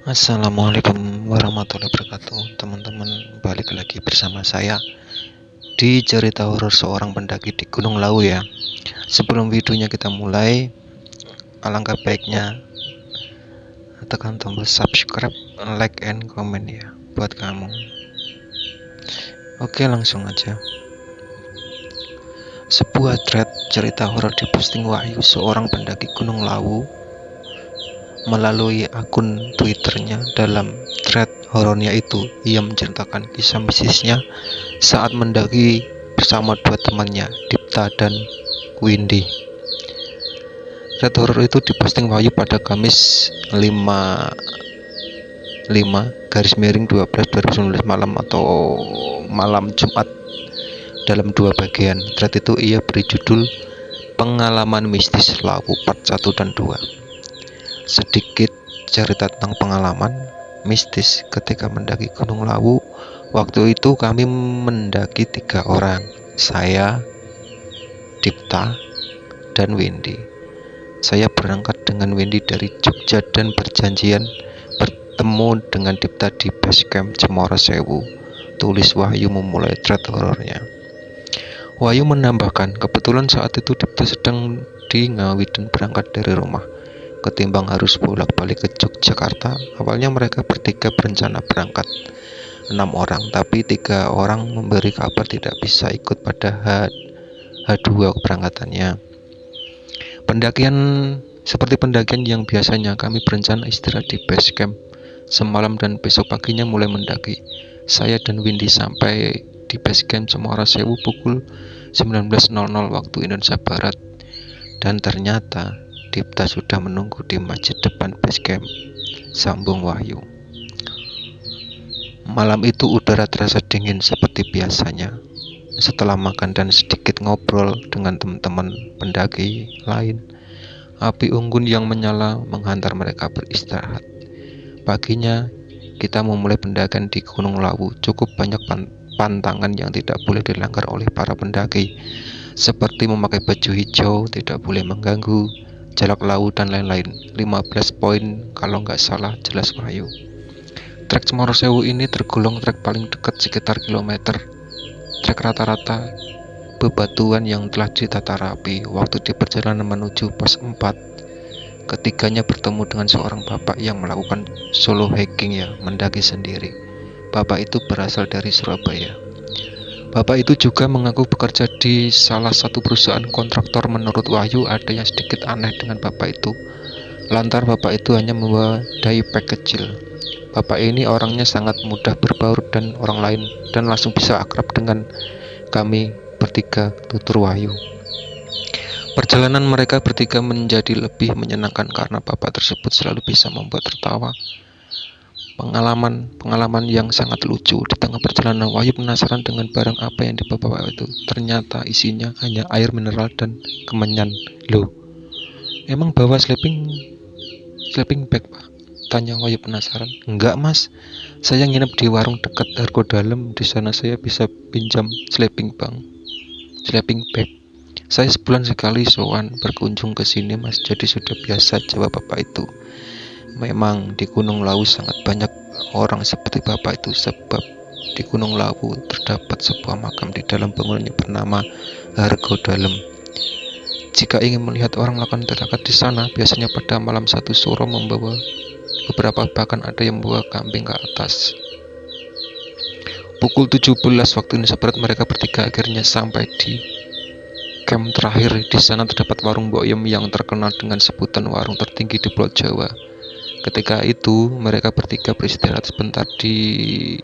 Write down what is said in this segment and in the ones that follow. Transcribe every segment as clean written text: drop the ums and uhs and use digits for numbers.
Assalamualaikum warahmatullahi wabarakatuh. Teman-teman, balik lagi bersama saya di cerita horor seorang pendaki di Gunung Lawu ya. Sebelum videonya kita mulai, alangkah baiknya tekan tombol subscribe, like, and comment ya buat kamu. Oke, langsung aja. Sebuah thread cerita horor diposting Wahyu, seorang pendaki Gunung Lawu, melalui akun Twitternya. Dalam thread horornya itu, ia menceritakan kisah mistisnya saat mendaki bersama dua temannya, Dipta dan Windy. Thread horor itu diposting Wahyu pada Kamis 5/5/2019 malam atau malam Jumat dalam dua bagian. Thread itu ia beri judul Pengalaman Mistis Lawu Part 1 dan 2. Sedikit cerita tentang pengalaman mistis ketika mendaki Gunung Lawu. Waktu itu kami mendaki 3 orang, saya, Dipta, dan Windy. Saya berangkat dengan Windy dari Jogja dan berjanjian bertemu dengan Dipta di base camp Cemoro Sewu. Tulis Wahyu memulai thread horornya. Wahyu menambahkan, kebetulan saat itu Dipta sedang di Ngawi dan berangkat dari rumah. Ketimbang harus bolak-balik ke Yogyakarta, awalnya mereka bertiga berencana berangkat 6 orang, tapi 3 orang memberi kabar tidak bisa ikut pada H2 keberangkatannya. Seperti pendakian yang biasanya, kami berencana istirahat di base camp semalam dan besok paginya mulai mendaki. Saya dan Windy sampai di base camp Cemoro Sewu pukul 19.00 waktu Indonesia Barat, dan ternyata Dipta sudah menunggu di masjid depan base camp, sambung Wahyu. Malam itu udara terasa dingin seperti biasanya. Setelah makan dan sedikit ngobrol dengan teman-teman pendaki lain, api unggun yang menyala menghantar mereka beristirahat. Paginya kita memulai pendakian di Gunung Lawu. Cukup banyak pantangan yang tidak boleh dilanggar oleh para pendaki, seperti memakai baju hijau, tidak boleh mengganggu, jalak laut, dan lain-lain. 15 poin kalau nggak salah, jelas Wahyu. Trek Cemoro Sewu ini tergolong trek paling dekat, sekitar kilometer. Trek rata-rata bebatuan yang telah ditata rapi. Waktu di perjalanan menuju pos 4, ketiganya bertemu dengan seorang bapak yang melakukan solo hiking ya, mendaki sendiri. Bapak itu berasal dari Surabaya. Bapak itu juga mengaku bekerja di salah satu perusahaan kontraktor. Menurut Wahyu, ada yang sedikit aneh dengan bapak itu. Lantar bapak itu hanya membawa daypack kecil. Bapak ini orangnya sangat mudah berbaur dan orang lain, dan langsung bisa akrab dengan kami bertiga, tutur Wahyu. Perjalanan mereka bertiga menjadi lebih menyenangkan karena bapak tersebut selalu bisa membuat tertawa. Pengalaman yang sangat lucu. Di tengah perjalanan, Wahyu penasaran dengan barang apa yang dibawa bapak itu. Ternyata isinya hanya air mineral dan kemenyan. Loh, emang bawa sleeping bag, Pak? Tanya Wahyu penasaran. Enggak, Mas, saya nginep di warung dekat Argo Dalem. Di sana saya bisa pinjam sleeping bag. Saya sebulan sekali sowan berkunjung ke sini, Mas, jadi sudah biasa, jawab bapak itu. Memang di Gunung Lawu sangat banyak orang seperti bapak itu, sebab di Gunung Lawu terdapat sebuah makam di dalam bangunan yang bernama Argo Dalem. Jika ingin melihat orang melakukan terakat di sana, biasanya pada malam satu suro membawa beberapa, bahkan ada yang membawa kambing ke atas. Pukul 17 waktu Indonesia Barat, mereka bertiga akhirnya sampai di camp terakhir. Di sana terdapat warung Mbok Yem yang terkenal dengan sebutan warung tertinggi di Pulau Jawa. Ketika itu mereka bertiga beristirahat sebentar di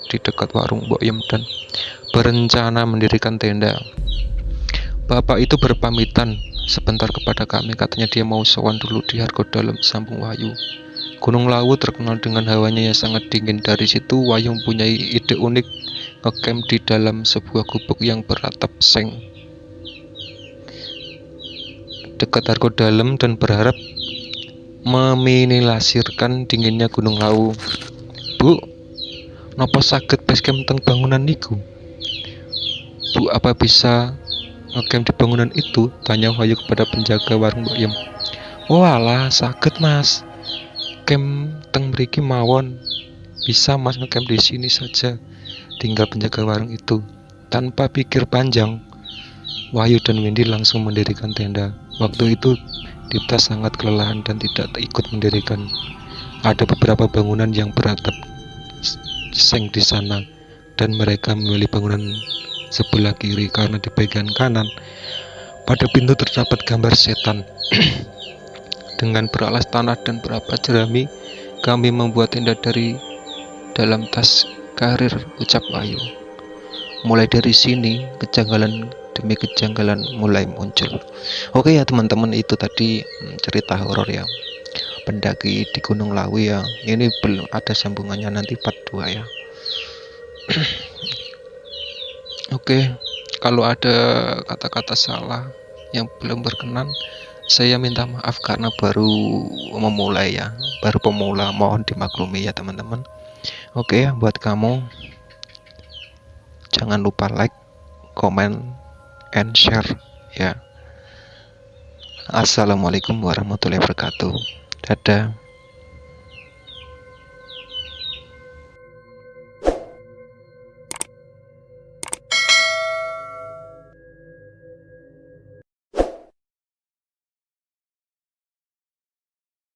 dekat warung Mbok Yem dan berencana mendirikan tenda. Bapak itu berpamitan sebentar kepada kami, katanya dia mau sowan dulu di Argo Dalem, sambung Wahyu. Gunung Lawu terkenal dengan hawanya yang sangat dingin. Dari situ Wahyu mempunyai ide unik ngecamp di dalam sebuah gubuk yang beratap seng dekat Argo Dalem dan berharap meminimalisirkan dinginnya Gunung Lawu. Bu, napa saged basecamp teng bangunan niku? Bu, apa bisa ngecamp di bangunan itu? Tanya Wahyu kepada penjaga warung Mbok Yem. Oh alah, saged, Mas. ngecamp teng mriki mawon, bisa Mas ngecamp di sini saja. Tinggal penjaga warung itu tanpa pikir panjang, Wahyu dan Windy langsung mendirikan tenda. Waktu itu Dipta sangat kelelahan dan tidak ikut mendirikan. Ada beberapa bangunan yang beratap seng di sana, dan mereka memilih bangunan sebelah kiri karena di bagian kanan pada pintu terdapat gambar setan. Dengan beralas tanah dan berapa jerami, kami membuat tenda dari dalam tas karir, ucap Wahyu. Mulai dari sini, kejanggalan demi kejanggalan mulai muncul. Oke ya teman-teman, itu tadi cerita horor ya, pendaki di Gunung Lawu ya. Ini belum ada sambungannya, nanti part 2 ya. Oke, kalau ada kata-kata salah yang belum berkenan, saya minta maaf karena baru memulai ya, baru pemula, mohon dimaklumi ya teman-teman. Oke, buat kamu jangan lupa like, comment, and share ya. Assalamualaikum warahmatullahi wabarakatuh. Dadah.